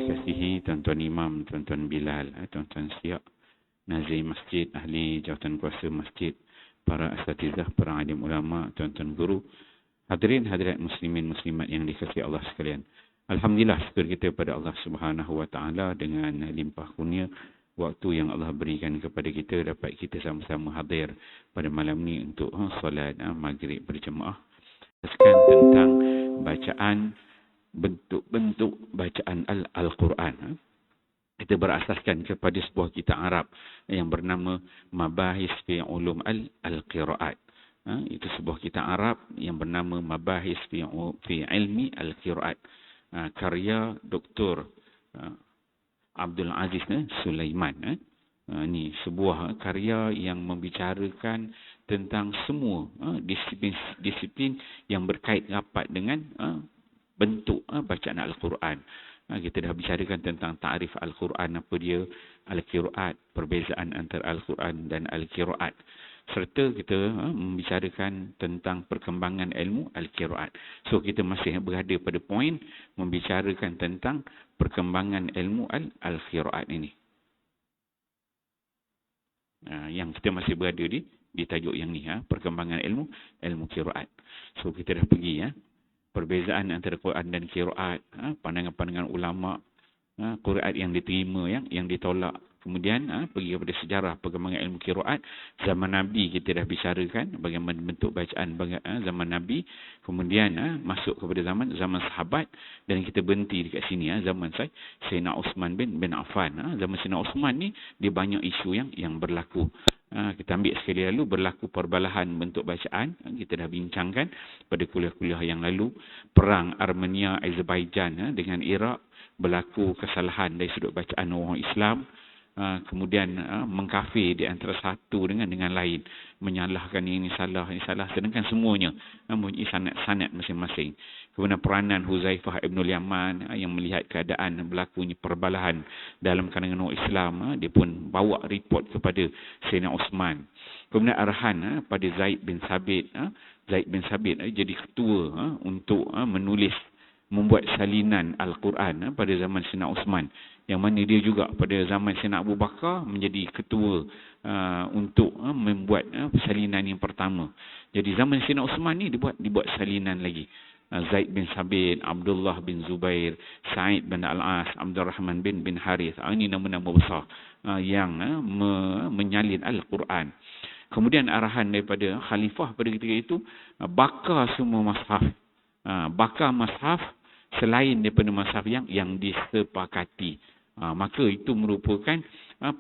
dikasihi tuan-tuan imam, tuan-tuan Bilal, tuan-tuan Siak, nazim masjid, ahli jawatan kuasa masjid, para asatizah, para alim ulama, tuan-tuan guru, hadirin hadirat muslimin muslimat yang dikasihi Allah sekalian. Alhamdulillah, syukur kita pada Allah Subhanahu wa taala dengan limpah kurnia waktu yang Allah berikan kepada kita dapat kita sama-sama hadir pada malam ni untuk solat maghrib berjemaah. Teruskan tentang bacaan, bentuk-bentuk bacaan Al-Quran. Kita berasaskan kepada sebuah kitab Arab yang bernama Mabahis fi Ulum Al-Qiraat. Itu sebuah kitab Arab yang bernama Mabahis fi Ilmi Al-Qiraat. Karya Dr. Abdul Aziz Sulaiman. Ini sebuah karya yang membicarakan tentang semua disiplin yang berkait rapat dengan bentuk bacaan Al-Quran. Kita dah bicarakan tentang ta'rif Al-Quran, apa dia Al-Qiraat, perbezaan antara Al-Quran dan Al-Qiraat. Serta kita membicarakan tentang perkembangan ilmu Al-Qiraat. So kita masih berada pada poin membicarakan tentang perkembangan ilmu Al-Qiraat ini. Yang kita masih berada di tajuk yang ni, perkembangan ilmu qiraat. So kita dah pergi perbezaan antara Quran dan qiraat, pandangan-pandangan ulama, qiraat yang diterima, yang ditolak. Kemudian pergi kepada sejarah perkembangan ilmu qiraat. Zaman Nabi kita dah bicarakan bagaimana bentuk bacaan zaman Nabi. Kemudian masuk kepada zaman sahabat dan kita berhenti dekat sini zaman Sayyidina Uthman bin Affan. Zaman Sayyidina Uthman ni dia banyak isu yang berlaku. Kita ambil sekali lalu berlaku perbalahan bentuk bacaan. Kita dah bincangkan pada kuliah-kuliah yang lalu. Perang Armenia Azerbaijan dengan Iraq, berlaku kesalahan dari sudut bacaan orang Islam. Kemudian mengkafir di antara satu dengan lain, menyalahkan ini salah, sedangkan semuanya mempunyai sanad masing-masing. Kemudian peranan Huzaifah Ibn Yaman yang melihat keadaan berlakunya perbalahan dalam kalangan orang Islam, dia pun bawa report kepada Sayyidina Uthman. Kemudian arahan pada Zaid bin Sabit jadi ketua untuk membuat salinan Al-Quran pada zaman Sayyidina Uthman, yang mana dia juga pada zaman Sayyidina Abu Bakar menjadi ketua untuk membuat salinan yang pertama. Jadi zaman Sayyidina Uthman ni dibuat salinan lagi. Zaid bin Sabit, Abdullah bin Zubair, Sa'id bin Al-As, Abdul Rahman bin Harith. Ini nama-nama besar yang menyalin Al-Quran. Kemudian arahan daripada khalifah pada ketika itu, bakar semua mushaf. Bakar mushaf selain daripada mushaf yang disepakati. Maka itu merupakan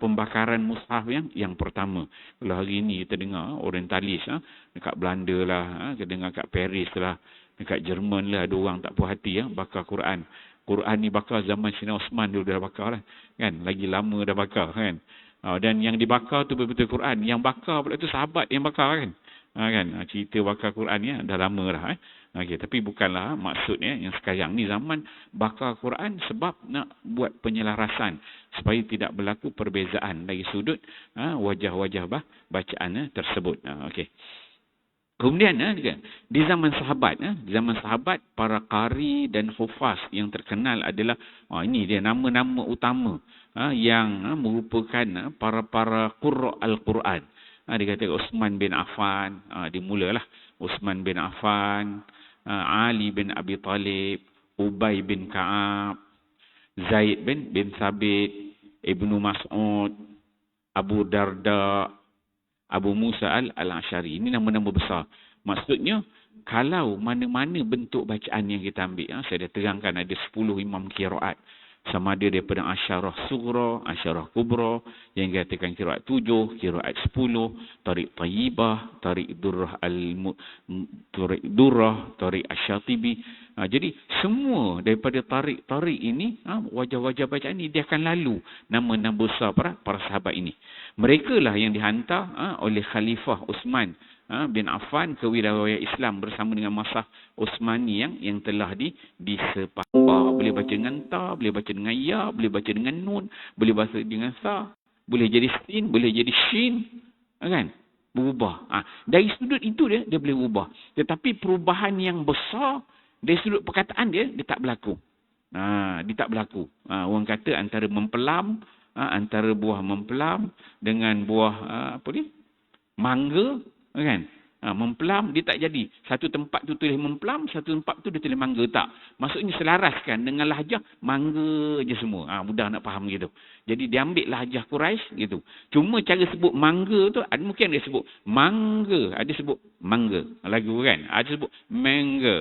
pembakaran mushaf yang pertama. Kalau hari ini kita dengar orientalis dekat Belanda lah, kita dengar kat Paris lah, dekat Jerman lah, ada orang tak puas hati bakar Quran. Quran ni bakar zaman Sayyidina Uthman dulu dah bakar lah, kan? Lagi lama dah bakar, kan? Dan yang dibakar tu betul-betul Quran. Yang bakar pula tu sahabat yang bakar, kan? Cerita bakar Quran ni dah lama dah. Tapi bukanlah maksudnya yang sekarang ni zaman bakar Quran sebab nak buat penyelarasan supaya tidak berlaku perbezaan dari sudut wajah-wajah bacaan tersebut. Kemudian di zaman sahabat para qari dan hufaz yang terkenal adalah ini dia nama-nama utama yang merupakan para qurra al-Quran. Dia kata Uthman bin Affan, dimulalah Uthman bin Affan, Ali bin Abi Talib, Ubay bin Ka'ab, Zaid bin Sabit, Ibnu Mas'ud, Abu Darda, Abu Musa al-Ash'ari. Ini nama-nama besar. Maksudnya, kalau mana-mana bentuk bacaan yang kita ambil, saya dah terangkan ada 10 imam qiraat. Sama ada daripada Asyarah Sughra, Asyarah Kubra, yang dikatakan qiraat 7, qiraat 10, Tariq Tayyibah, Tariq Durrah, Tariq Asy-Syatibi. Jadi semua daripada tarik ini, wajah-wajah bacaan ini dia akan lalu nama-nama besar para sahabat ini. Mereka lah yang dihantar oleh Khalifah Uthman bin Affan ke wilayah Islam bersama dengan Masah Uthmani yang telah disepakati. Boleh baca dengan ta, boleh baca dengan ya, boleh baca dengan nun, boleh baca dengan sa, boleh jadi sin, boleh jadi shin, kan? Berubah. Dari sudut itu dia boleh ubah. Tetapi perubahan yang besar dari sudut perkataan dia tak berlaku. Dia tak berlaku. Orang kata antara mempelam, antara buah mempelam dengan buah mangga, kan? Mempelam dia tak jadi. Satu tempat tu tulis mempelam, satu tempat tu dia tulis mangga, tak. Maksudnya selaraskan dengan lahjah mangga je semua. Mudah nak faham gitu. Jadi dia ambil lahjah Quraisy gitu. Cuma cara sebut mangga tu mungkin dia sebut mangga, ada sebut mangga. Lagu kan? Ada sebut mangga.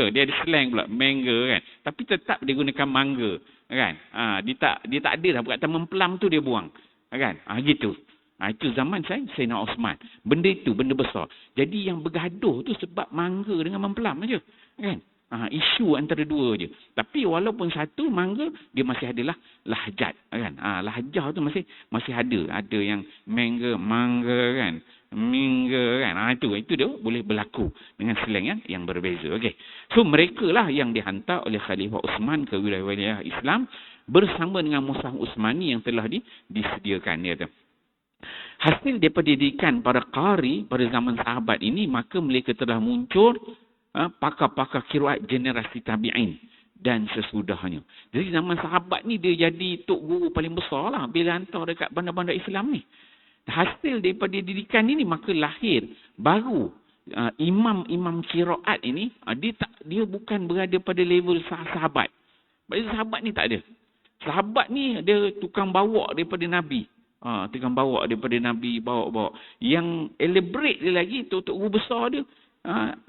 Dia ada slang pula mangga kan. Tapi tetap dia gunakan mangga kan. Dia tak ada dah perkataan mempelam tu dia buang. Kan? Gitu. Itu zaman Sayyidina Osman. Benda itu, benda besar. Jadi yang bergaduh tu sebab mangga dengan mempelam aja. Kan? Isu antara dua je. Tapi walaupun satu mangga, dia masih adalah lahjat. Kan? Lahjah tu masih ada. Ada yang mangga kan. Mingga kan. Itu dia boleh berlaku dengan slang yang berbeza. Okay. So mereka lah yang dihantar oleh Khalifah Osman ke wilayah-wilayah Islam bersama dengan Mushaf Utsmani yang telah disediakan. Dia tu. Hasil daripada didikan para qari pada zaman sahabat ini, maka mereka telah muncul pakar-pakar qiraat generasi tabi'in dan sesudahnya. Jadi zaman sahabat ni dia jadi tok guru paling besar lah bila hantar dekat bandar-bandar Islam ni. Hasil daripada didikan ini maka lahir baru imam-imam qiraat ini, dia bukan berada pada level sahabat. Pada sahabat ni tak ada. Sahabat ni dia tukang bawa daripada Nabi. Tukang bawa daripada Nabi, bawa. Yang elaborate dia lagi, tok guru besar dia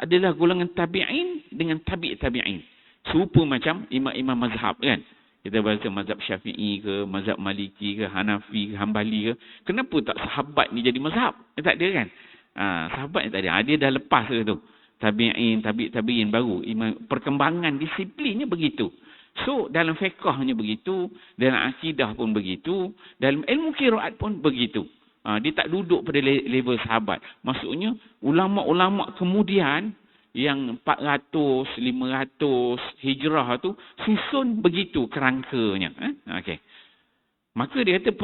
adalah golongan tabi'in dengan tabi'in. Serupa macam imam-imam mazhab kan. Kita baca mazhab Syafi'i ke, mazhab Maliki ke, Hanafi ke, Hambali ke. Kenapa tak sahabat ni jadi mazhab? Tak ada kan? Sahabat ni tak ada. Dia dah lepas ke tu. Tabi'in baru. Perkembangan disiplinnya begitu. So, dalam fiqahnya begitu, dalam akidah pun begitu, dalam ilmu qiraat pun begitu. Dia tak duduk pada level sahabat. Maksudnya, ulama-ulama kemudian yang 400, 500 hijrah tu susun begitu kerangkanya. Okey. Maka dia kata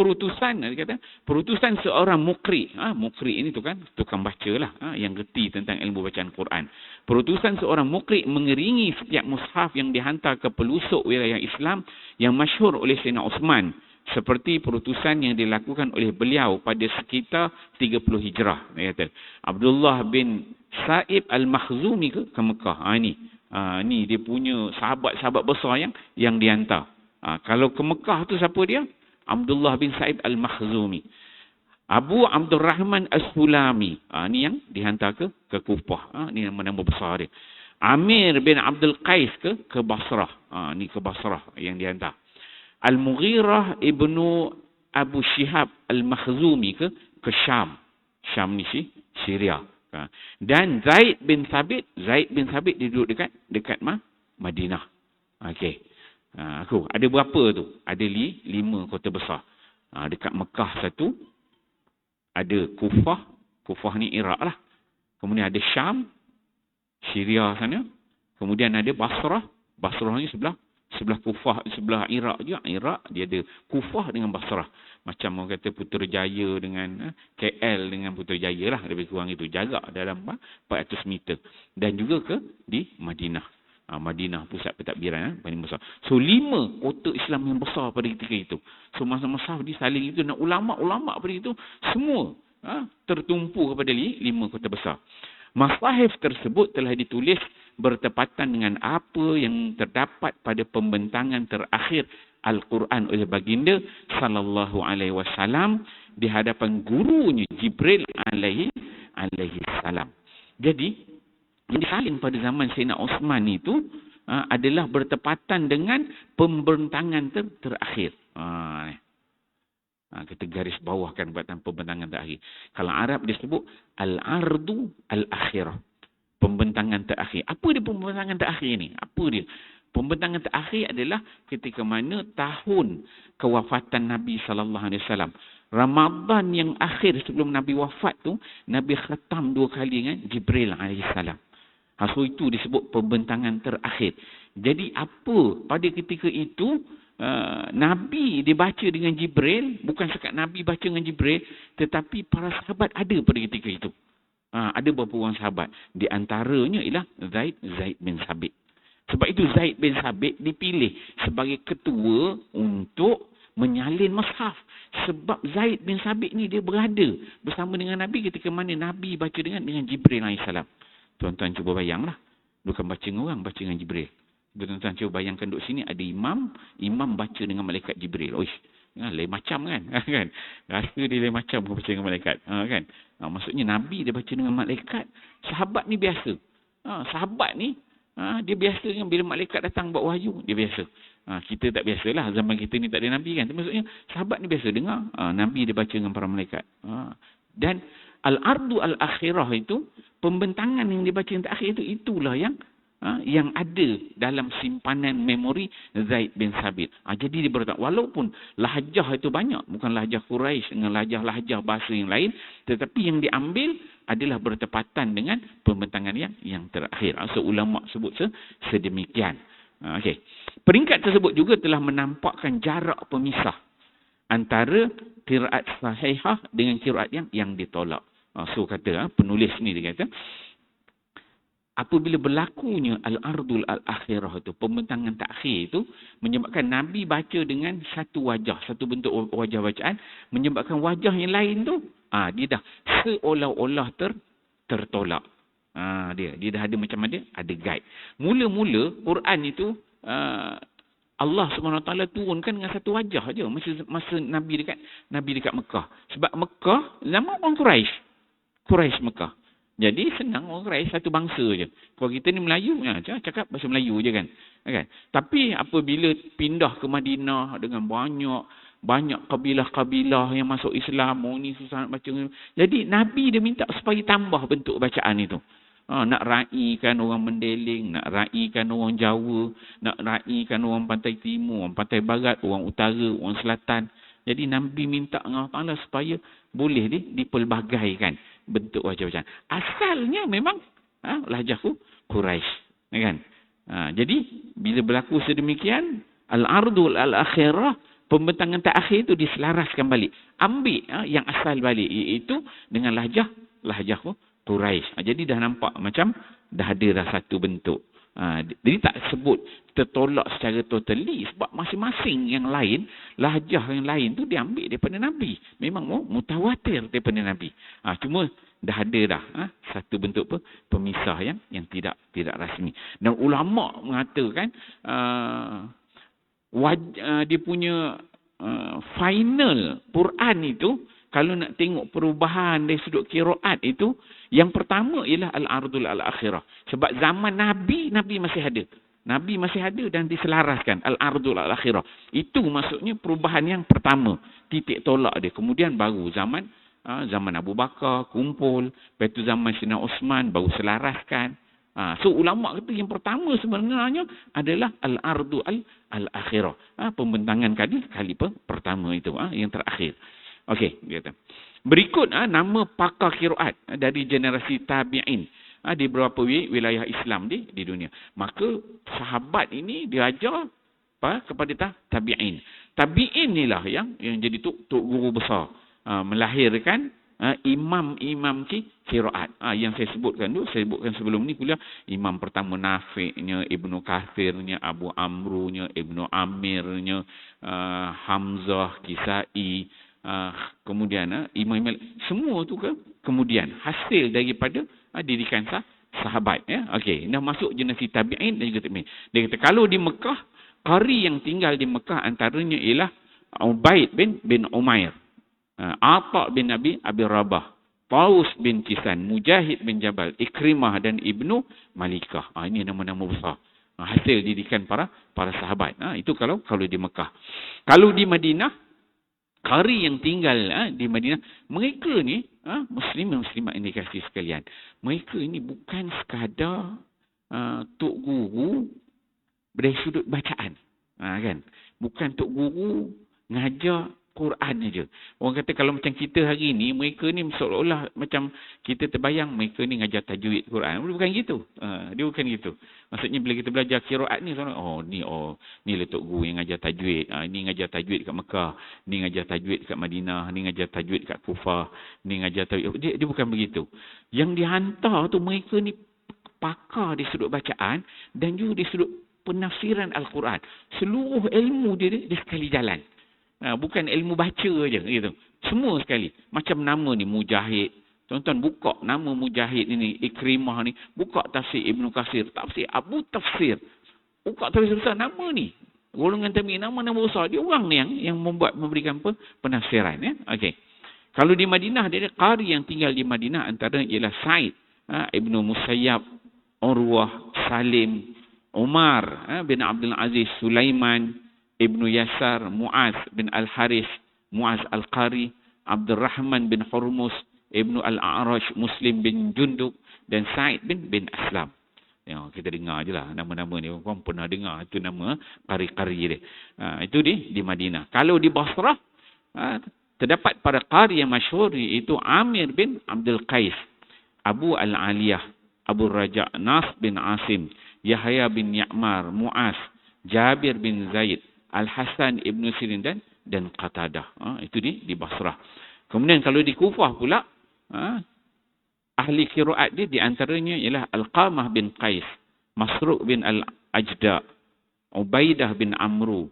perutusan seorang mukri. Mukri ini tu kan tukang baca lah, yang gerti tentang ilmu bacaan Quran. Perutusan seorang mukri mengiringi setiap mushaf yang dihantar ke pelosok wilayah Islam yang masyhur oleh Sayyidina Osman, seperti perutusan yang dilakukan oleh beliau pada sekitar 30 hijrah. Dia kata Abdullah bin Sa'ib al-Makhzumi ke Mekah. Ni dia punya sahabat-sahabat besar yang dihantar. Kalau ke Mekah tu siapa dia? Abdullah bin Sa'ib al-Makhzumi. Abu Abdurrahman As-Sulami. Ni yang dihantar ke Kufah. Ni nama besar dia. Amir bin Abdul Qais ke Basrah. Ni ke Basrah yang dihantar. Al-Mughirah ibnu Abu Shihab al-Makhzumi ke Syam. Syam ni Syria. Dan Zaid bin Thabit dia duduk dekat Madinah. Okey. Ada berapa tu? Ada 5 kota besar. Dekat Mekah satu, ada Kufah ni Iraq lah. Kemudian ada Syam, Syria sana. Kemudian ada Basrah ni sebelah Kufah, sebelah Iraq juga. Iraq dia ada Kufah dengan Basrah. Macam orang kata Putrajaya dengan KL dengan Putrajaya lah. Lebih kurang itu. Jarak dalam 400 meter. Dan juga di Madinah. Madinah pusat pentadbiran paling besar. So 5 kota Islam yang besar pada ketika itu. So masa-masa disaling itu dan ulama-ulama pada itu semua tertumpu kepada 5 kota besar. Masahif tersebut telah ditulis bertepatan dengan apa yang terdapat pada pembentangan terakhir Al-Quran oleh baginda sallallahu alaihi wasallam di hadapan gurunya Jibril alaihi salam. Jadi yang disalin pada zaman Sayyidina Osman itu adalah bertepatan dengan pembentangan terakhir. Kita garis bawahkan buatan pembentangan terakhir. Kalau Arab disebut al-ardu al-akhirah. Pembentangan terakhir. Apa dia pembentangan terakhir ni? Apa dia? Pembentangan terakhir adalah ketika mana tahun kewafatan Nabi sallallahu alaihi wasallam. Ramadan yang akhir sebelum Nabi wafat tu, Nabi khatam 2 kali dengan Jibril alaihi salam. So itu disebut pembentangan terakhir. Jadi apa pada ketika itu Nabi dibaca dengan Jibril, bukan sekat Nabi baca dengan Jibril, tetapi para sahabat ada pada ketika itu. Ada beberapa orang sahabat. Di antaranya ialah Zaid bin Sabit. Sebab itu Zaid bin Sabit dipilih sebagai ketua untuk menyalin mushaf. Sebab Zaid bin Sabit ni dia berada bersama dengan Nabi ketika mana Nabi baca dengan Jibril AS. Tuan-tuan cuba bayanglah. Bukan baca dengan orang, baca dengan Jibril. Tuan-tuan cuba bayangkan duduk sini ada imam baca dengan malaikat Jibril. Oish, lain macam kan? Kan? Rasa dia lain macam baca dengan malaikat. Kan? Maksudnya Nabi dia baca dengan malaikat. Sahabat ni biasa. Sahabat ni dia biasa kan bila malaikat datang bawa wahyu, dia biasa. Kita tak biasalah, zaman kita ni tak ada Nabi kan. Maksudnya sahabat ni biasa dengar Nabi dia baca dengan para malaikat. Dan al-ardu al-akhirah itu, pembentangan yang dibaca yang terakhir itu, itulah yang ada dalam simpanan memori Zaid bin Sabit. Jadi dia berkata, walaupun lahjah itu banyak, bukan lahjah Quraisy dengan lahjah bahasa yang lain, tetapi yang diambil adalah bertepatan dengan pembentangan yang terakhir. So ulama sebut sedemikian. Okey. Peringkat tersebut juga telah menampakkan jarak pemisah antara qiraat sahihah dengan qiraat yang ditolak. So kata penulis ni dia kata, apabila berlakunya al-ardul al-akhirah itu, pembentangan takhir itu, menyebabkan Nabi baca dengan satu wajah, satu bentuk wajah bacaan, menyebabkan wajah yang lain tu, dia dah seolah-olah tertolak. Dia dah ada macam ada guide. Mula-mula Quran itu, Allah SWT turunkan dengan satu wajah aja masa Nabi dekat Mekah. Sebab Mekah zaman orang Quraisy Mekah. Jadi senang orang Quraisy satu bangsa je. Kalau kita ni Melayu, cakap bahasa Melayu je kan. Tapi apabila pindah ke Madinah dengan banyak kabilah-kabilah yang masuk Islam, ni susah nak baca. Jadi Nabi dia minta supaya tambah bentuk bacaan itu. Nak raikan orang Mendeling, nak raikan orang Jawa, nak raikan orang pantai timur, orang pantai barat, orang utara, orang selatan. Jadi Nabi minta dengan Allah Ta'ala supaya boleh dipelbagaikan bentuk wajah bacaan. Asalnya memang lahjah Quraisy, kan? Jadi bila berlaku sedemikian, al-ardul al-akhirah, pembentangan terakhir itu diselaraskan balik. Ambil yang asal balik, iaitu dengan lahjah Quraisy. Jadi dah nampak macam dah ada satu bentuk. Jadi tak sebut tertolak secara totally, sebab masing-masing yang lain, lahjah yang lain tu diambil daripada Nabi. Memang mutawatir daripada Nabi. Cuma dah ada satu bentuk pemisah yang tidak rasmi. Dan ulama mengatakan dia punya final Quran itu, kalau nak tengok perubahan dari sudut qiraat itu, yang pertama ialah al-ardul al-akhirah. Sebab zaman Nabi masih ada. Nabi masih ada dan diselaraskan al-ardul al-akhirah. Itu maksudnya perubahan yang pertama. Titik tolak dia. Kemudian baru zaman Abu Bakar kumpul. Lepas itu zaman Sayyidina Osman baru selaraskan. So ulama kata yang pertama sebenarnya adalah al-ardul al-akhirah. Pembentangan kali pertama itu, yang terakhir. Okey, dia kata. Berikut nama pakar qiraat dari generasi tabi'in di beberapa wilayah Islam di dunia. Maka sahabat ini diajar kepada tabi'in. Tabi'in inilah yang jadi tok guru besar, melahirkan imam-imam qiraat. Yang saya sebutkan sebelum ni kuliah, imam pertama Nafi'nya, Ibnu Kathirnya, Abu Amrunya, Ibnu Amirnya, Hamzah, Kisai, kemudian imam semua tu kemudian hasil daripada didikan sahabat. Okey, dah masuk generasi tabi'in dan juga tabi'in. Dia kata kalau di Mekah, qari yang tinggal di Mekah antaranya ialah Ubaid bin Umair, Atha bin Abi Rabah, Taus bin Kisan, Mujahid bin Jabal, Ikrimah dan Ibnu Malikah. Ini nama-nama besar. Hasil didikan para sahabat. Itu kalau di Mekah. Kalau di Madinah, qari yang tinggal di Madinah, mereka ni muslimat yang dikasihi sekalian, mereka ini bukan sekadar tok guru dari sudut bacaan, kan? Bukan tok guru ngajar Quran aja. Orang kata kalau macam kita hari ni, mereka ni seolah-olah macam kita terbayang mereka ni ngajar tajwid Quran. Bukan gitu. Dia bukan gitu. Maksudnya bila kita belajar qiraat ni, ni letuk guru yang ngajar tajwid. Ni ngajar tajwid kat Mekah, ni ngajar tajwid kat Madinah, ni ngajar tajwid kat Kufah, ni ngajar tajwid. Dia bukan begitu. Yang dihantar tu mereka ni pakar di sudut bacaan dan juga di sudut penafsiran Al-Quran. Seluruh ilmu dia sekali jalan. Bukan ilmu baca je gitu. Semua sekali. Macam nama ni Mujahid. Tuan-tuan buka nama Mujahid ini, Ikrimah ni, buka tafsir Ibnu Katsir, tafsir Abu Tafsir. Buka tafsir besar nama ni. Golongan tabi'in nama-nama besar. Dia orang ni yang memberikan penafsiran ya. Okey. Kalau di Madinah dia ada qari yang tinggal di Madinah antara ialah Sa'id, Ibnu Musayyab, Urwah, Salim, Umar bin Abdul Aziz, Sulaiman, Ibnu Yasar, Muaz bin Al-Haris, Muaz Al-Qari, Abdul Rahman bin Hurmus, Ibnu Al-A'raj, Muslim bin Jundub dan Sa'id bin Aslam. Ya, kita dengar je lah nama-nama ni. Orang pernah dengar itu nama qari-qari dia. Itu di Madinah. Kalau di Basrah, terdapat pada qari yang masyhur iaitu Amir bin Abdul Qais, Abu Al-Aliyah, Abu Raja' Nas bin Asim, Yahya bin Ya'mar, Mu'az, Jabir bin Zaid, Al-Hasan Ibn Sirin dan Qatadah. Itu di Basrah. Kemudian kalau di Kufah pula, ahli qiraat dia di antaranya ialah Al-Qamah bin Qais, Masruq bin Al-Ajda, Ubaidah bin Amru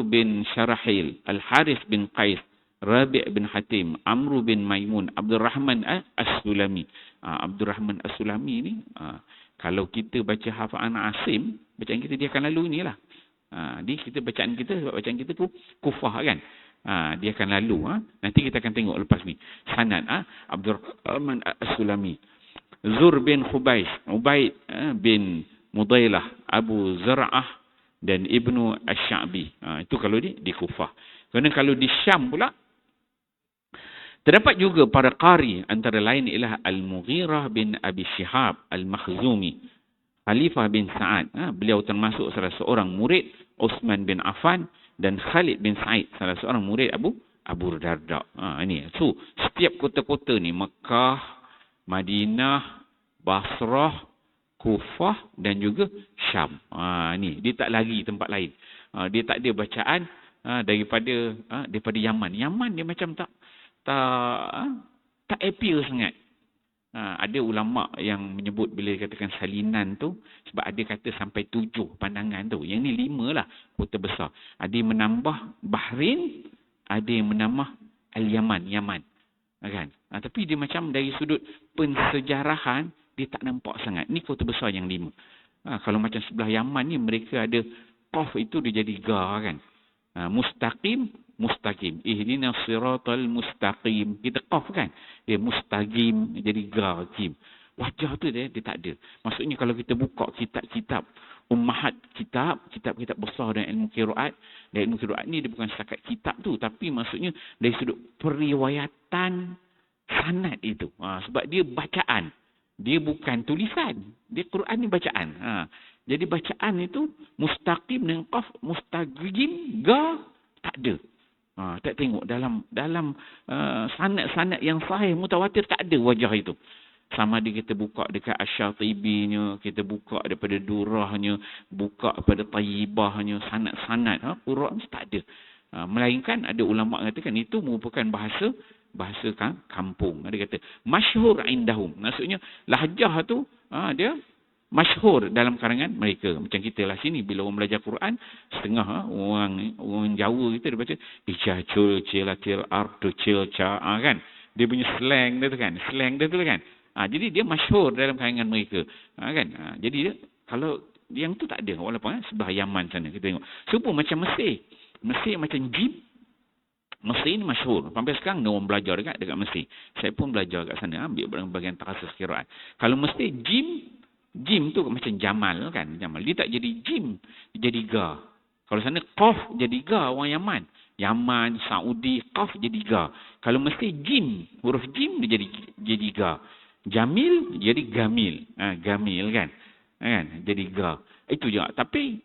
bin Syarahil, Al-Harith bin Qais, Rabi' bin Hatim, Amru bin Maimun, Abdul Rahman As-Sulami. Abdul Rahman As-Sulami ni, kalau kita baca hafal Asim, bacaan kita dia akan lalu inilah. Kita bacaan kita tu Kufah kan. Dia akan lalu. Nanti kita akan tengok lepas ni. Sanad Abdul Rahman As-Sulami. Zur bin Khubais, Ubaid bin Mudailah, Abu Zar'ah dan Ibnu Asy-Sya'bi. Itu kalau di Kufah. Kerana kalau di Syam pula, terdapat juga para qari antara lain ialah Al-Mughirah bin Abi Syihab Al-Makhzumi, Khalifah bin Sa'ad. Beliau termasuk salah seorang murid Uthman bin Affan dan Khalid bin Sa'id, salah seorang murid Abu Darda. Ini. So, setiap kota-kota ni, Mekah, Madinah, Basrah, Kufah dan juga Syam. Ni, dia tak lari tempat lain. Dia tak ada bacaan daripada Yaman. Yaman dia macam tak appeal sangat. Ada ulama yang menyebut bila dikatakan salinan tu, sebab ada kata sampai 7 pandangan tu. Yang ni 5 lah kota besar. Ada yang menambah Bahrain, ada yang menambah Al-Yaman, Yaman. Kan? Tapi dia macam dari sudut pensejarahan, dia tak nampak sangat. Ni kota besar yang 5. Kalau macam sebelah Yaman ni, mereka ada qaf itu dia jadi ga kan. Mustaqim. Ihdinas siratal mustaqim. Kita qaf kan. Dia mustaqim jadi ga qim. Wajah tu dia tak ada. Maksudnya kalau kita buka kitab-kitab ummahat, kitab besar dan ilmu qiraat, dan ilmu qiraat ni dia bukan setakat kitab tu, tapi maksudnya dari sudut periwayatan sanad itu. Sebab dia bacaan. Dia bukan tulisan. Dia Quran ni bacaan. Jadi bacaan itu mustaqim dengan qaf, mustaqim, ga tak ada. Tak tengok dalam sanad-sanad yang sahih mutawatir tak ada wajah itu. Sama ada kita buka dekat Asy-Syatibinya, kita buka daripada Durahnya, buka pada Tayyibahnya, sanad-sanad Quran tak ada. Melainkan ada ulama katakan itu merupakan bahasa kampung. Ada kata masyhur indahum. Maksudnya lahjah tu dia masyhur dalam kalangan mereka. Macam kita lah sini bila orang belajar Quran, setengah orang Jawa kita dia baca ijacul cilatil ardu cilca kan. Dia punya slang dia tu kan. Slang dia tu kan. Jadi dia masyhur dalam kalangan mereka. Kan. Jadi dia kalau yang tu tak ada walaupun sebelah Yaman sana kita tengok. Serupa macam Mesir. Mesir macam jim. Mesir ni masyhur. Sampai sekarang orang belajar dekat Mesir. Saya pun belajar kat sana ambil bahagian takhasus qiraat. Kalau Mesir jim tu macam Jamal kan. Jamal. Dia tak jadi jim, dia jadi ga. Kalau sana qaf jadi ga orang Yaman. Yaman, Saudi, qaf jadi ga. Kalau Mesir jim, huruf jim dia jadi ga. Jamil jadi gamil. Gamil kan. Jadi ga. Itu je. Tapi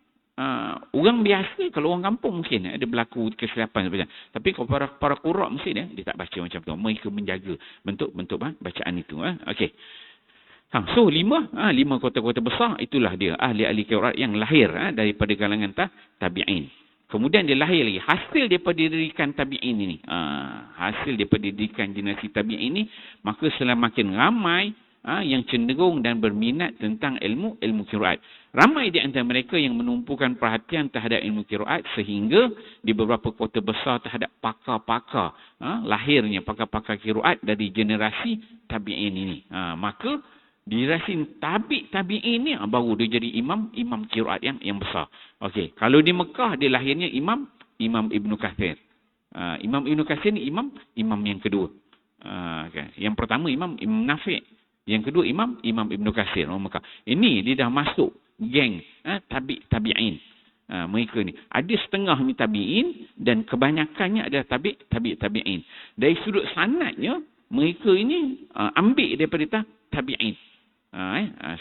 orang biasa, kalau orang kampung mungkin ada berlaku kesilapan. Tapi kalau para qurra mungkin dia tak baca macam tu. Mereka menjaga bentuk-bentuk bacaan itu. Okey. So 5 kota-kota besar itulah dia ahli-ahli qiraat yang lahir daripada kalangan tabi'in. Kemudian dia lahir lagi hasil daripada dirikan tabi'in ini. Hasil daripada dirikan dinasti tabi'in ini, maka semakin ramai yang cenderung dan berminat tentang ilmu qiraat. Ramai di antara mereka yang menumpukan perhatian terhadap ilmu qiraat sehingga di beberapa kota besar terhadap pakar-pakar, lahirnya pakar-pakar qiraat dari generasi tabi'in ini. Maka generasi tabi'in ni baru dia jadi imam qiraat yang besar. Okey, kalau di Mekah dia lahirnya imam Ibnu Katsir. Imam Ibnu Katsir ni imam yang kedua. Okay. Yang pertama imam Nafi', yang kedua imam Ibnu Katsir orang Mekah. Ini dia dah masuk geng tabi'in. Mereka ni ada setengah ni tabi'in dan kebanyakannya adalah tabi'in. Dari sudut sanadnya mereka ini ambil daripada tabi'in.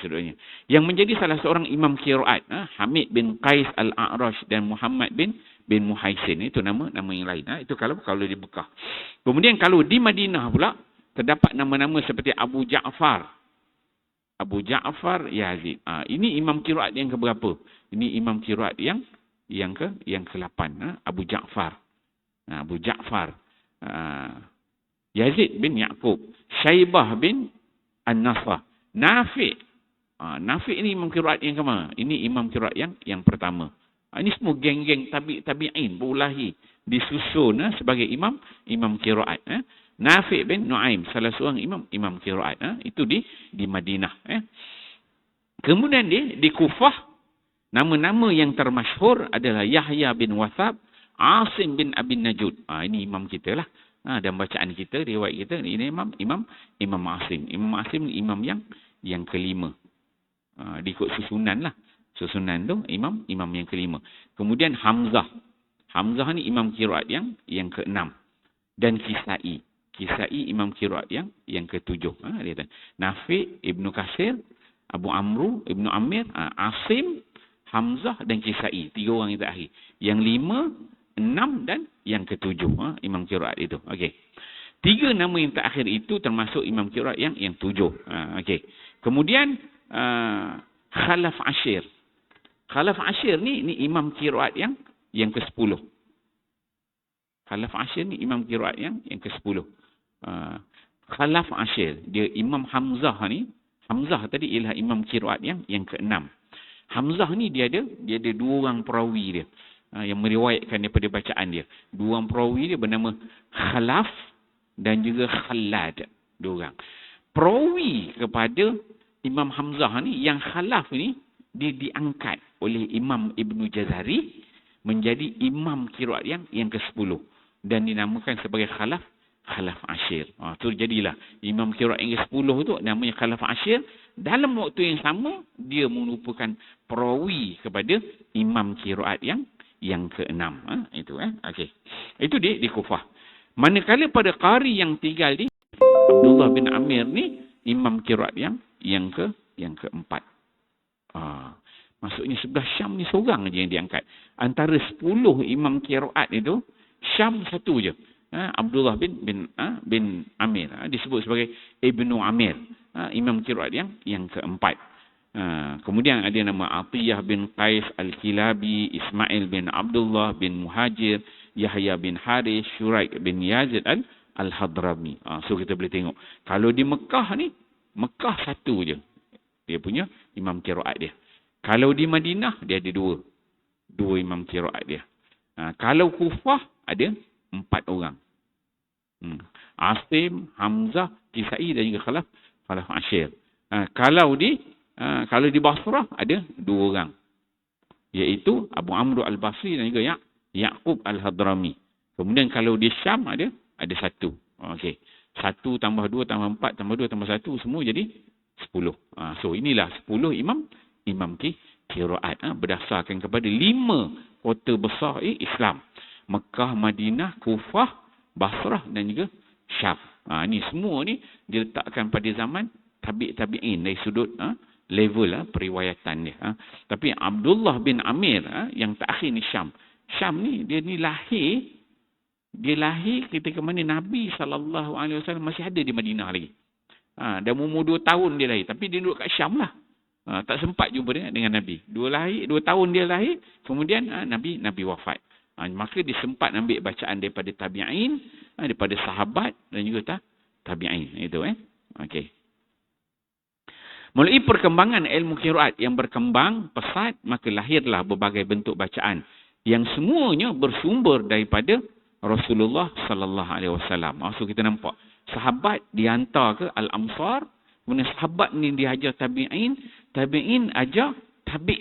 Sudutnya. Yang menjadi salah seorang imam qiraat, Hamid bin Qais al-A'rash dan Muhammad bin Muhaisin. Itu nama yang lain. Itu kalau di Mekah. Kemudian kalau di Madinah pula terdapat nama-nama seperti Abu Ja'far Yazid. Ini imam qiraat yang keberapa? Ini imam qiraat yang ke-8. Abu Ja'far. Yazid bin Ya'qub. Syaibah bin An-Nasrah. Nafi'. Nafi' ini imam qiraat yang ke-mana? Ini imam qiraat yang pertama. Ini semua geng-geng tabi'in berulahi disusun sebagai imam qiraat. Nafi' bin Nu'aim, salah seorang imam qiraat. Itu di Madinah. Kemudian di Kufah, nama-nama yang termasyhur adalah Yahya bin Wathab, Asim bin Abi Najud. Ini imam kita lah. Dan bacaan kita, riwayat kita, ini imam Asim. Imam Asim imam yang kelima. Diikut susunan lah. Susunan tu imam yang kelima. Kemudian Hamzah ni imam qiraat yang ke-6. Dan Kisai imam qiraat yang ke-7. Nafi', Ibnu Katsir, Abu Amru, Ibnu Amir, Asim, Hamzah dan Kisai. 3 orang yang terakhir. Yang 5, 6 dan yang ke-7 imam qiraat itu. Okey. 3 nama yang terakhir itu termasuk imam qiraat yang 7. Okey. Kemudian Khalaf Ashir. Khalaf Ashir ni imam qiraat yang ke-10. Khalaf Ashir ni imam qiraat yang ke-10. Khalaf Ashir, dia Imam Hamzah ni. Hamzah tadi ialah imam qiraat yang ke-6. Hamzah ni dia ada 2 orang perawi dia yang meriwayatkan daripada bacaan dia. 2 orang perawi dia bernama Khalaf dan juga Khalad. 2 orang. Perawi kepada Imam Hamzah ni, yang Khalaf ni dia diangkat oleh Imam Ibnu Jazari menjadi imam qiraat yang ke-10 dan dinamakan sebagai Khalaf Ashir. Tu jadilah imam qiraat yang ke-10 tu namanya Khalaf Ashir. Dalam waktu yang sama dia merupakan perawi kepada imam qiraat yang ke-6. Itu okey. Itu di Kufah. Manakala pada qari yang tinggal di Abdullah bin Amir ni imam qiraat yang ke-4. Maksudnya sebelah Syam ni seorang aja yang diangkat. Antara 10 imam qiraat itu, Syam satu je. Abdullah bin Amir. Disebut sebagai Ibnu Amir. Imam qiraat yang ke-4. Kemudian ada nama Atiyah bin Qais Al-Kilabi, Ismail bin Abdullah bin Muhajir, Yahya bin Haris, Shuraik bin Yazid Al-Hadrami. So kita boleh tengok. Kalau di Mekah ni, Mekah satu je. Dia punya imam qiraat dia. Kalau di Madinah, dia ada 2 imam qiraat dia. Kalau Kufah, ada 4 orang. Asim, Hamzah, Kisai dan juga Khalaf Ashir. Kalau di Basrah, ada 2 orang. Iaitu Abu Amr al-Basri dan juga Ya'qub al-Hadrami. Kemudian kalau di Syam, ada 1. Okey. 1 tambah 2 tambah 4 tambah 2 tambah 1 semua jadi 10. So inilah 10 imam qiraat berdasarkan kepada 5 kota besar Islam. Mekah, Madinah, Kufah, Basrah dan juga Syam. Ini semua ni diletakkan pada zaman tabi'in dari sudut level periwayatan dia. Tapi Abdullah bin Amir yang terakhir ni Syam. Syam ni dia lahir ketika mana Nabi SAW masih ada di Madinah lagi. Dah umur 2 tahun dia lahir. Tapi dia duduk kat Syam lah. Tak sempat jumpa dengan Nabi. 2 tahun dia lahir. Kemudian Nabi wafat. Maka dia sempat ambil bacaan daripada tabi'in, daripada sahabat dan juga tabi'in. Itu Okey. Melalui perkembangan ilmu qiraat yang berkembang pesat, maka lahirlah berbagai bentuk bacaan yang semuanya bersumber daripada Rasulullah sallallahu alaihi wasallam. So kita nampak sahabat dihantar ke al-amsar, kemudian sahabat ni diajar tabi'in, tabi'in ajar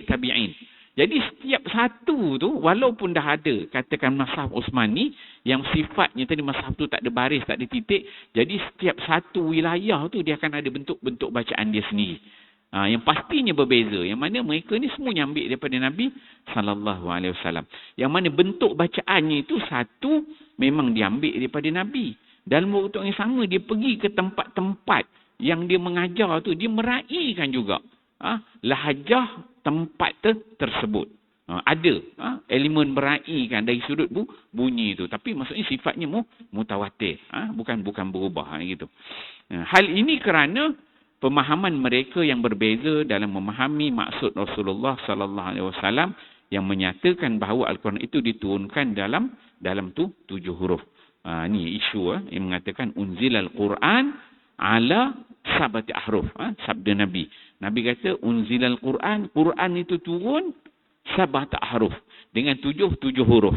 tabi'in. Jadi setiap satu tu walaupun dah ada katakan mazhab Uthmani yang sifatnya tadi mazhab tu tak ada baris, tak ada titik, jadi setiap satu wilayah tu dia akan ada bentuk-bentuk bacaan dia sendiri. Yang pastinya berbeza. Yang mana mereka ni semuanya ambil daripada Nabi sallallahu alaihi wasallam. Yang mana bentuk bacaannya itu satu memang diambil daripada Nabi. Dalam waktu yang sama dia pergi ke tempat-tempat yang dia mengajar tu, dia meraihkan juga lahajah tempat tersebut. Ada elemen meraihkan dari sudut bunyi itu, tapi maksudnya sifatnya mutawatir, bukan berubah gitu. Hal ini kerana pemahaman mereka yang berbeza dalam memahami maksud Rasulullah sallallahu alaihi wasallam yang menyatakan bahawa Al-Quran itu diturunkan dalam 7 huruf. Ni isu yang mengatakan unzilal Quran ala sabati ahruf, sabda Nabi. Nabi kata unzilal Quran, Quran itu turun sabata ahruf, dengan 7 huruf.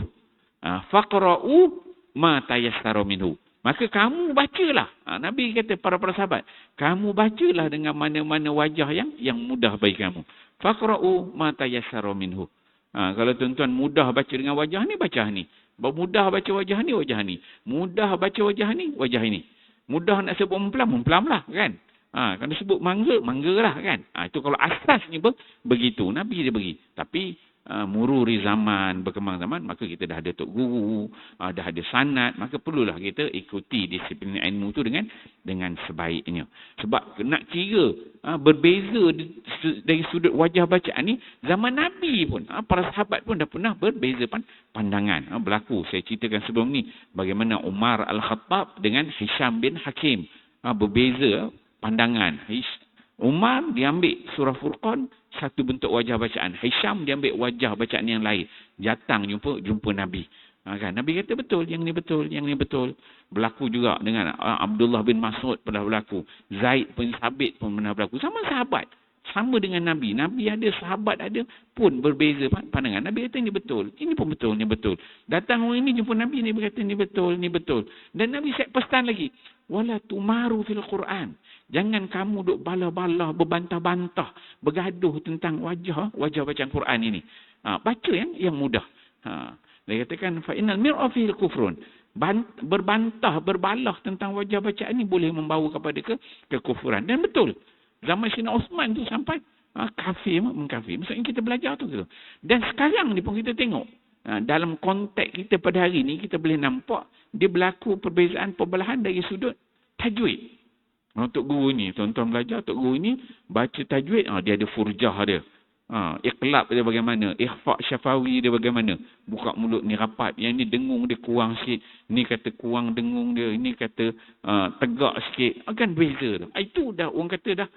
Faqra'u ma tayassara minhu. Maka kamu bacalah. Nabi kata para sahabat, kamu bacalah dengan mana-mana wajah yang mudah bagi kamu. Faqra'u ma tayassara minhu. Kalau tuan-tuan mudah baca dengan wajah ni, baca ni. Mudah baca wajah ni, wajah ni. Mudah baca wajah ni, wajah ini. Mudah nak sebut memplam lah kan. Kalau sebut mangga lah kan. Itu kalau asasnya begitu. Nabi dia bagi. Tapi mururi zaman, berkembang zaman, maka kita dah ada tok guru, dah ada sanad, maka perlulah kita ikuti disiplin ilmu tu dengan sebaiknya. Sebab nak kira berbeza dari sudut wajah bacaan ni, zaman Nabi pun, para sahabat pun dah pernah berbeza pandangan. Berlaku, saya ceritakan sebelum ni, bagaimana Umar Al-Khattab dengan Hisham bin Hakim. Berbeza pandangan. Umar diambil surah Furqan, satu bentuk wajah bacaan. Hisham diambil wajah bacaan yang lain. Datang jumpa Nabi. Kan? Nabi kata betul, yang ni betul, yang ni betul. Berlaku juga dengan Abdullah bin Mas'ud pernah berlaku. Zaid bin Sabit pun pernah berlaku. Sama sahabat. Sama dengan Nabi. Nabi ada, sahabat ada, pun berbeza pandangan. Nabi kata ini betul, ini pun betul, ini betul. Datang orang ini jumpa Nabi, Nabi kata ini betul, ini betul. Dan Nabi set pesan lagi. Wala tumaru fil Quran. Jangan kamu duk bala-bala, berbantah-bantah, bergaduh tentang wajah bacaan Quran ini. Baca yang mudah. Dia katakan fa innal mir'a fil kufrun. Berbantah, berbalah tentang wajah bacaan ini boleh membawa kepada kekufuran. Dan betul. Zaman Sayyidina Osman tu sampai kafir, mengkafir. Maksudnya kita belajar tu gitu. Dan sekarang ni pun kita tengok. Dalam konteks kita pada hari ni, kita boleh nampak dia berlaku perbezaan perbelahan dari sudut tajwid. Untuk guru ni, tuan-tuan belajar, untuk guru ni baca tajwid, dia ada furjah dia. Iqlab dia bagaimana, ikhfa' syafawi dia bagaimana. Buka mulut ni rapat, yang ni dengung dia kurang sikit, ni kata kurang dengung dia, ini kata tegak sikit. Kan beza tu. Itu dah orang kata dah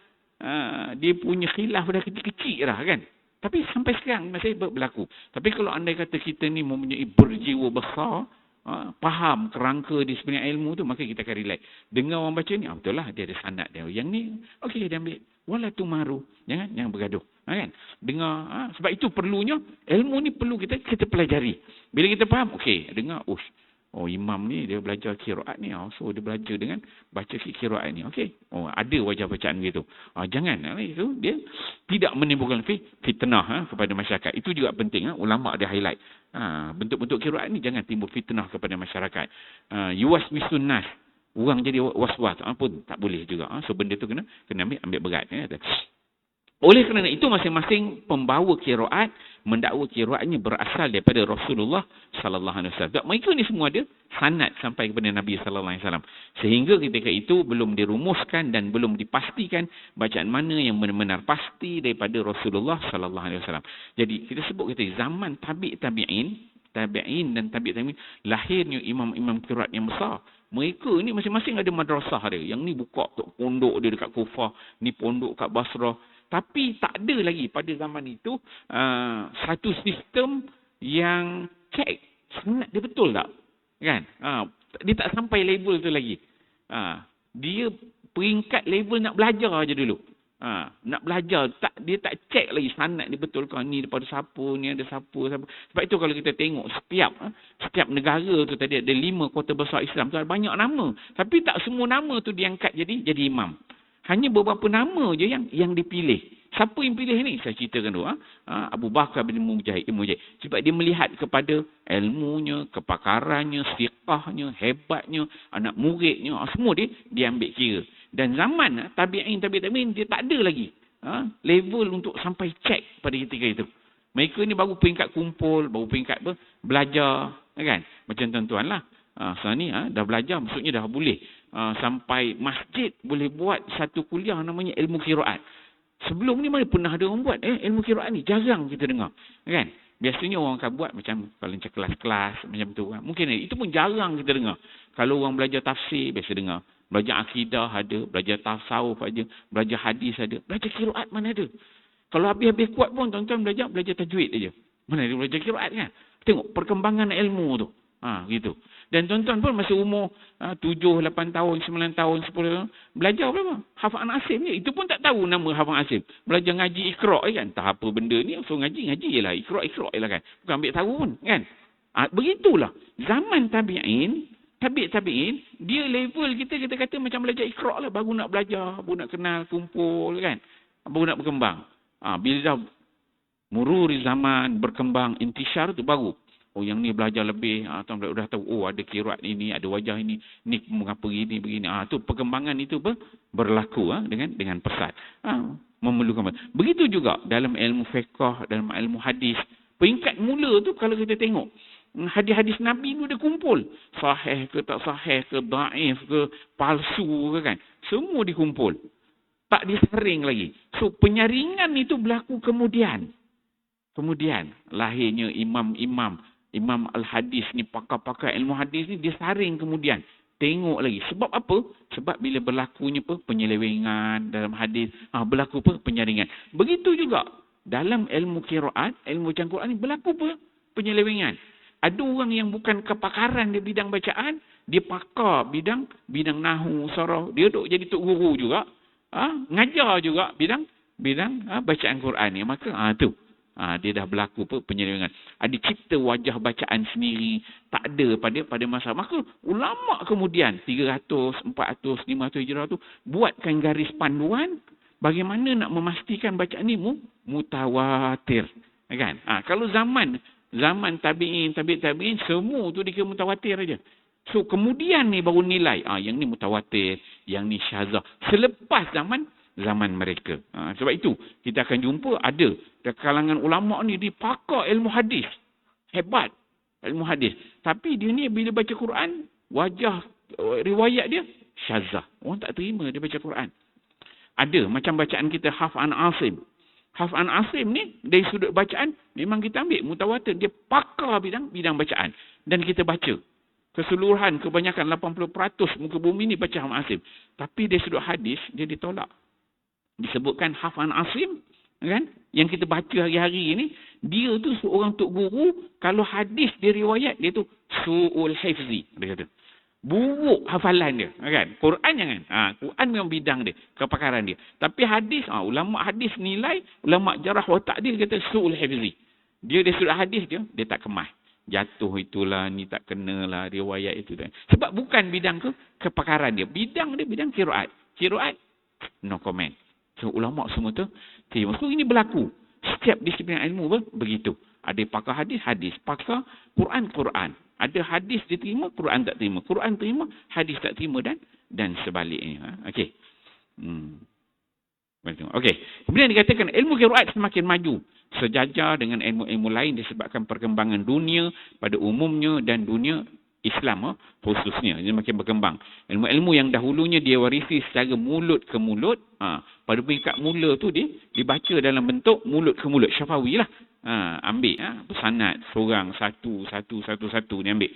dia punya khilaf dah kecil-kecil dah kan. Tapi sampai sekarang masih berlaku. Tapi kalau andai kata kita ni mempunyai berjiwa besar, faham kerangka di sebenarnya ilmu tu, maka kita akan relax. Dengar orang baca ni, betul lah dia ada sanad dia. Yang ni, okey dia ambil. Wala tumaru. Jangan bergaduh. Kan? Dengar. Sebab itu perlunya, ilmu ni perlu kita pelajari. Bila kita faham, okey, dengar. Imam ni dia belajar qiraat ni. So dia belajar dengan baca qiraat ni. Okey. Ada wajah bacaan gitu. Jangan. Itu dia tidak menimbulkan fitnah kepada masyarakat. Itu juga penting. Ulama dia highlight. Bentuk-bentuk qiraat ni jangan timbul fitnah kepada masyarakat. Yuwaswisun nas. Orang jadi was-was pun tak boleh juga. So benda tu kena ambil berat. Oleh kerana itu masing-masing pembawa qiraat mendakwa qiraatnya berasal daripada Rasulullah sallallahu alaihi wasallam. Mereka ni semua ada sanad sampai kepada Nabi sallallahu alaihi wasallam. Sehingga ketika itu belum dirumuskan dan belum dipastikan bacaan mana yang benar-benar pasti daripada Rasulullah sallallahu alaihi wasallam. Jadi kita sebut zaman tabi'in dan tabi'in lahirnya imam-imam qiraat yang besar. Mereka ni masing-masing ada madrasah dia. Yang ni buka pondok dia dekat Kufah, ni pondok kat Basrah. Tapi tak ada lagi pada zaman itu satu sistem yang cek sanad dia betul tak? Kan? Dia tak sampai label tu lagi. Dia peringkat level nak belajar aja dulu. Nak belajar, dia tak cek lagi sanad ni betul ke, ni daripada siapa, ni ada siapa. Sebab itu kalau kita tengok setiap negara tu tadi ada 5 kota besar Islam tu ada banyak nama. Tapi tak semua nama tu diangkat jadi imam. Hanya beberapa nama je yang dipilih. Siapa yang pilih ni? Saya ceritakan dulu. Abu Bakar bin Mujahid. Sebab dia melihat kepada ilmunya, kepakarannya, siqahnya, hebatnya, anak muridnya, semua dia ambil kira. Dan zaman tabi'in dia tak ada lagi level untuk sampai cek pada ketika itu. Mereka ni baru peringkat kumpul, baru peringkat belajar, kan? Macam tuan-tuan lah. Sekarang ni dah belajar, maksudnya dah boleh sampai masjid boleh buat satu kuliah namanya ilmu qiraat. Sebelum ni mana pernah ada orang buat ilmu qiraat ni, jarang kita dengar, kan? Biasanya orang akan buat macam kalau macam kelas-kelas macam tu kan. Mungkin itu pun jarang kita dengar. Kalau orang belajar tafsir biasa dengar. Belajar akidah ada, belajar tasawuf ada, belajar hadis ada, belajar qiraat mana ada. Kalau habis-habis kuat pun tuan-tuan belajar tajwid aja. Mana ada belajar qiraat kan? Tengok perkembangan ilmu tu. Gitu. Dan tuan-tuan pun masa umur 7, 8 tahun, 9 tahun, 10 tahun, belajar berapa? Hafal Asim ni. Itu pun tak tahu nama Hafal Asim. Belajar ngaji Iqra' kan. Tak apa benda ni. So ngaji je lah. Iqra' je lah kan. Bukan ambil tahu pun kan. Begitulah. Zaman tabi'in, dia level kita kata macam belajar Iqra' lah. Baru nak belajar, baru nak kenal, kumpul kan. Baru nak berkembang. Bila dah mururi zaman, berkembang, intisyar tu baru. Yang ni belajar lebih, tuan dah tahu, ada qiraat ini, ada wajah ini, ni mengapa begini. Tu perkembangan itu berlaku dengan pesat. Memerlukan. Begitu juga dalam ilmu fiqh, dalam ilmu hadis. Peringkat mula tu kalau kita tengok, hadis-hadis Nabi tu dia kumpul. Sahih ke tak sahih ke, daif ke, palsu ke kan. Semua dikumpul. Tak disaring lagi. So penyaringan itu berlaku kemudian. Kemudian lahirnya Imam Al-Hadis ni, pakar-pakar ilmu hadis ni dia saring kemudian. Tengok lagi. Sebab apa? Sebab bila berlakunya penyelewengan dalam hadis, berlaku penyaringan. Begitu juga dalam ilmu qiraat, ilmu bacaan Quran ni berlaku penyelewengan. Ada orang yang bukan kepakaran di bidang bacaan, dia pakar bidang nahwu, saraf, dia duk jadi tok guru juga. Ngajar juga bidang bacaan Quran ni. Maka tu dia dah berlaku penyelewengan. Ada cipta wajah bacaan sendiri, tak ada pada masa. Maka ulama kemudian 300, 400, 500 hijrah tu buatkan garis panduan bagaimana nak memastikan bacaan ni mutawatir, kan? Kalau zaman tabi'in semua tu dikira mutawatir aja. So kemudian ni baru nilai yang ni mutawatir, yang ni syazah selepas zaman mereka. Sebab itu kita akan jumpa ada kalangan ulama ni dia pakar ilmu hadis. Hebat ilmu hadis. Tapi dia ni bila baca Quran, wajah riwayat dia syazah. Orang tak terima dia baca Quran. Ada macam bacaan kita Haf'an Asim. Haf'an Asim ni dari sudut bacaan memang kita ambil mutawatir. Dia pakar bidang bacaan. Dan kita baca. Keseluruhan, kebanyakan 80% muka bumi ni baca Haf'an Asim. Tapi dari sudut hadis dia ditolak. Disebutkan Haf'an Asim, kan? Yang kita baca hari-hari ni, dia tu seorang tok guru, kalau hadis dia riwayat, dia tu su'ul hifzi, dia kata. Buruk hafalan dia, kan? Quran jangan. Quran memang bidang dia, kepakaran dia. Tapi hadis, ulama hadis nilai, ulama jarah wa ta'dil kata su'ul hifzi. Dia sudut hadis dia tak kemas. Jatuh itulah, ni tak kenalah, riwayat itu. Sebab bukan bidang kepakaran dia. Bidang dia, bidang qiraat. Qiraat, no comment. So, ulama semua tu terima. So, ini berlaku. Setiap disiplin ilmu begitu. Ada pakar hadis, pakar Quran. Ada hadis diterima, Quran tak terima. Quran terima, hadis tak terima dan sebaliknya. Okey. Okey. Kemudian dikatakan ilmu qiraat semakin maju sejajar dengan ilmu-ilmu lain disebabkan perkembangan dunia pada umumnya dan dunia Islam khususnya. Dia makin berkembang. Ilmu-ilmu yang dahulunya dia warisi secara mulut ke mulut. Pada peringkat mula tu dia dibaca dalam bentuk mulut ke mulut. Syafawi lah. Ambil sanad seorang satu ni ambil.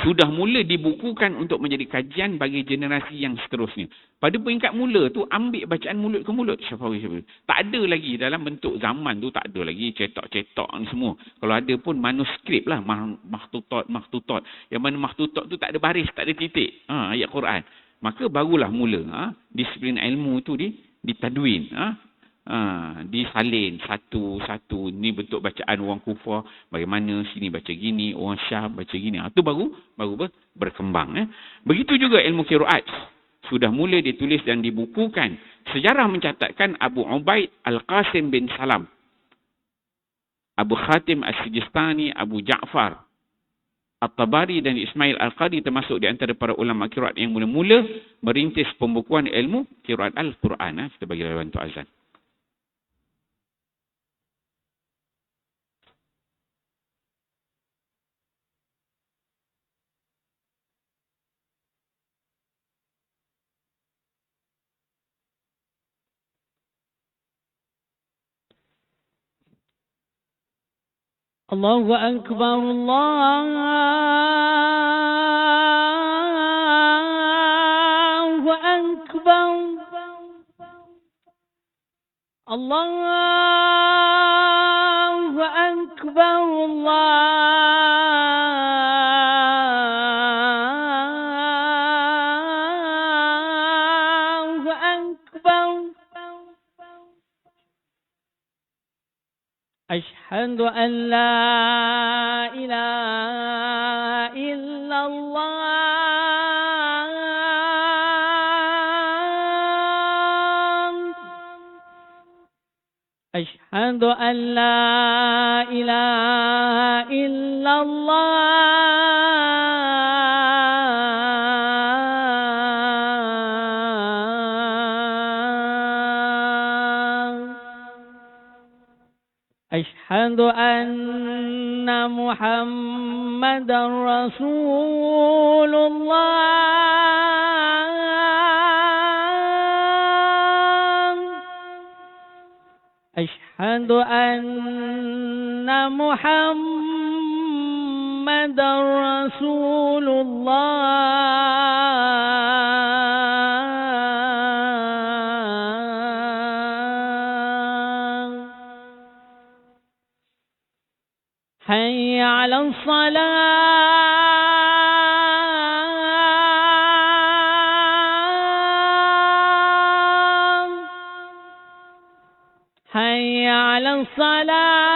Sudah mula dibukukan untuk menjadi kajian bagi generasi yang seterusnya. Pada peringkat mula tu ambil bacaan mulut ke mulut. Syafawi. Tak ada lagi dalam bentuk zaman tu, tak ada lagi cetak ni semua. Kalau ada pun manuskrip lah, makhtutat. Yang mana makhtutat tu tak ada baris, tak ada titik. Ayat Quran. maka barulah mula disiplin ilmu itu ditadwin, disalin satu-satu. Ni bentuk bacaan orang Kufah bagaimana, sini baca gini, orang Syam baca gini. Itu baru berkembang. Begitu juga ilmu qiraat sudah mula ditulis dan dibukukan. Sejarah mencatatkan Abu Ubaid Al-Qasim bin Salam, Abu Khatim As-Sijistani, Abu Ja'far At-Tabari dan Ismail Al-Qadi termasuk di antara para ulama qiraat yang mula-mula merintis pembukuan ilmu qiraat Al-Quran. Kita bagi lawan untuk azan. Allahu Akbar, Allahu Akbar, Allahu Akbar, Allahu Akbar. أشهد أن لا إله إلا الله أشهد أن لا إله إلا أشهد أن محمدا رسول الله أشهد أن محمدا رسول حي على الصلاة حي على الصلاة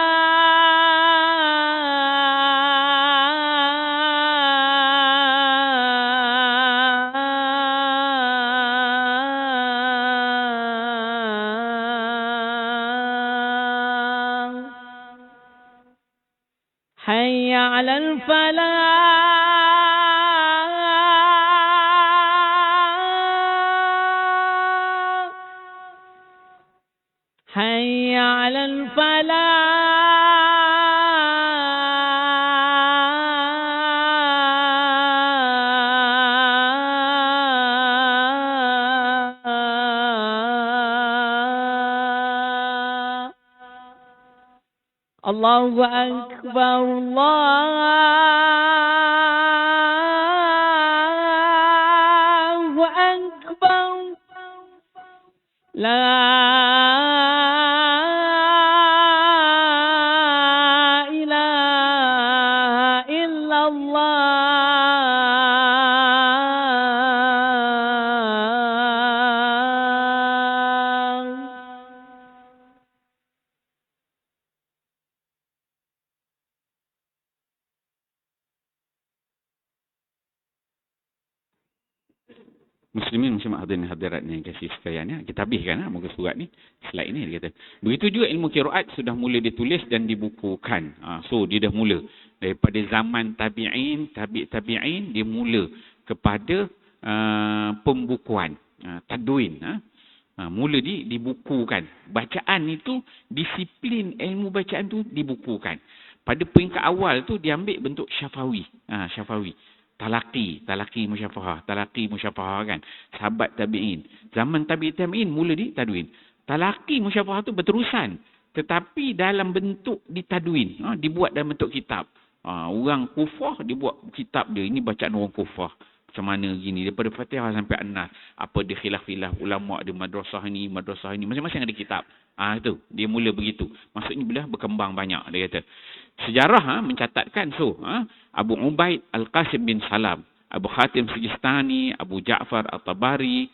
حي على الفلاح حي على الفلاح الله أكبر الله أكبر لا إله إلا الله Muslimin muslimat hadirin hadirat yang kasih sekalian, kita habiskan muka surat ni. Slide ni dia kata. Begitu juga ilmu qiraat sudah mula ditulis dan dibukukan. So dia dah mula daripada zaman tabi'in, tabi'in dia mula kepada pembukuan, tadwin. Mula dibukukan. Bacaan itu, disiplin ilmu bacaan tu dibukukan. Pada peringkat awal tu diambil bentuk syafawi. Syafawi. Talaqi musyafahah kan. Sahabat tabi'in. Zaman tabi'in mula ditadwin. Talaqi musyafahah tu berterusan. Tetapi dalam bentuk ditadwin. Dibuat dalam bentuk kitab. Orang Kufah dibuat kitab dia. Ini bacaan orang Kufah. Macam mana gini. Daripada Fatihah sampai An-Nas. Apa dia khilaf-khilaf ulama' di madrasah ni. Masing-masing ada kitab. Itu. Dia mula begitu. Maksudnya bila berkembang banyak. Dia kata. Sejarah mencatatkan Abu Ubaid Al-Qasim bin Salam, Abu Khatim Sijistani, Abu Ja'far At-Tabari,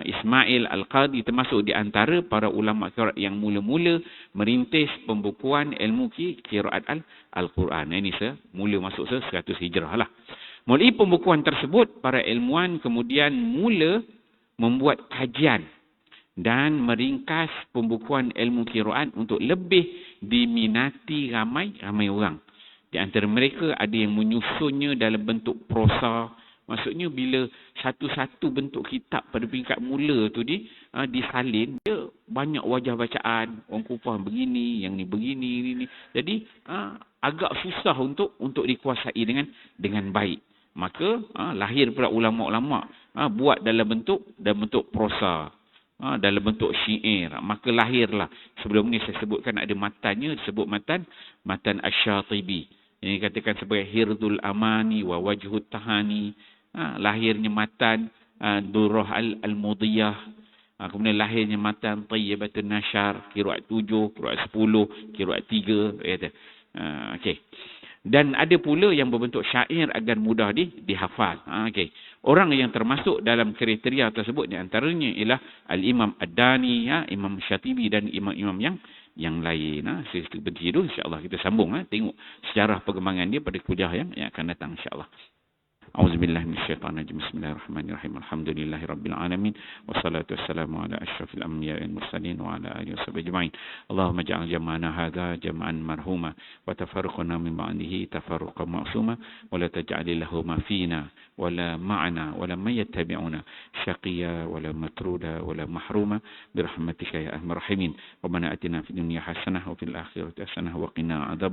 Ismail Al-Qadi termasuk di antara para ulama qiraat yang mula-mula merintis pembukuan ilmu qiraat Al-Quran. Ini mula masuk 100 Hijrah lah. Melalui pembukuan tersebut, para ilmuwan kemudian mula membuat kajian dan meringkas pembukuan ilmu qiraat untuk lebih diminati ramai orang. Di antara mereka ada yang menyusunnya dalam bentuk prosa. Maksudnya bila satu-satu bentuk kitab pada peringkat mula tu disalin, dia banyak wajah bacaan, orang Kufah begini, yang ni begini, ni. Jadi agak susah untuk dikuasai dengan baik. Maka lahir pula ulama-ulama buat dalam bentuk prosa, dalam bentuk syair. Maka lahirlah, sebelum ni saya sebutkan ada matannya, disebut matan Asy-Syatibi. Ini katakan sebagai Hirdul Amani wa Wajhut Tahani. Lahirnya matan Durrah Al-Mudiyah. Kemudian lahirnya matan Thayyibatun Nashar, qiraat 7, qiraat 10, qiraat 3. Okey. Dan ada pula yang berbentuk syair agar mudah dihafal. Okey. Orang yang termasuk dalam kriteria tersebut di antaranya ialah Al-Imam Ad-Dani, Imam Syatibi dan imam-imam yang lain. Seperti itu insya-Allah kita sambung tengok sejarah perkembangan dia pada kuliah yang akan datang insya-Allah. A'udzubillahi minasyaitonirrajim. Bismillahirrahmanirrahim. Alhamdulillahirabbil alamin wassalatu wassalamu ala asyrafil anbiya'i wal mursalin wa ala alihi washabbihi ajma'in. Allahumma ij'al jam'ana hadza jam'an marhuma wa tafarruqana min ba'dihi tafarruqan ma'suma wa la taj'al lahuma fina wa la ma'ana wa la man yattabi'una syaqiyya wa la matruda wa la mahruma birahmatika ya arhamar rahimin. Rabbana atina fid dunya hasanah wa fil akhirati hasanah wa qina adzaban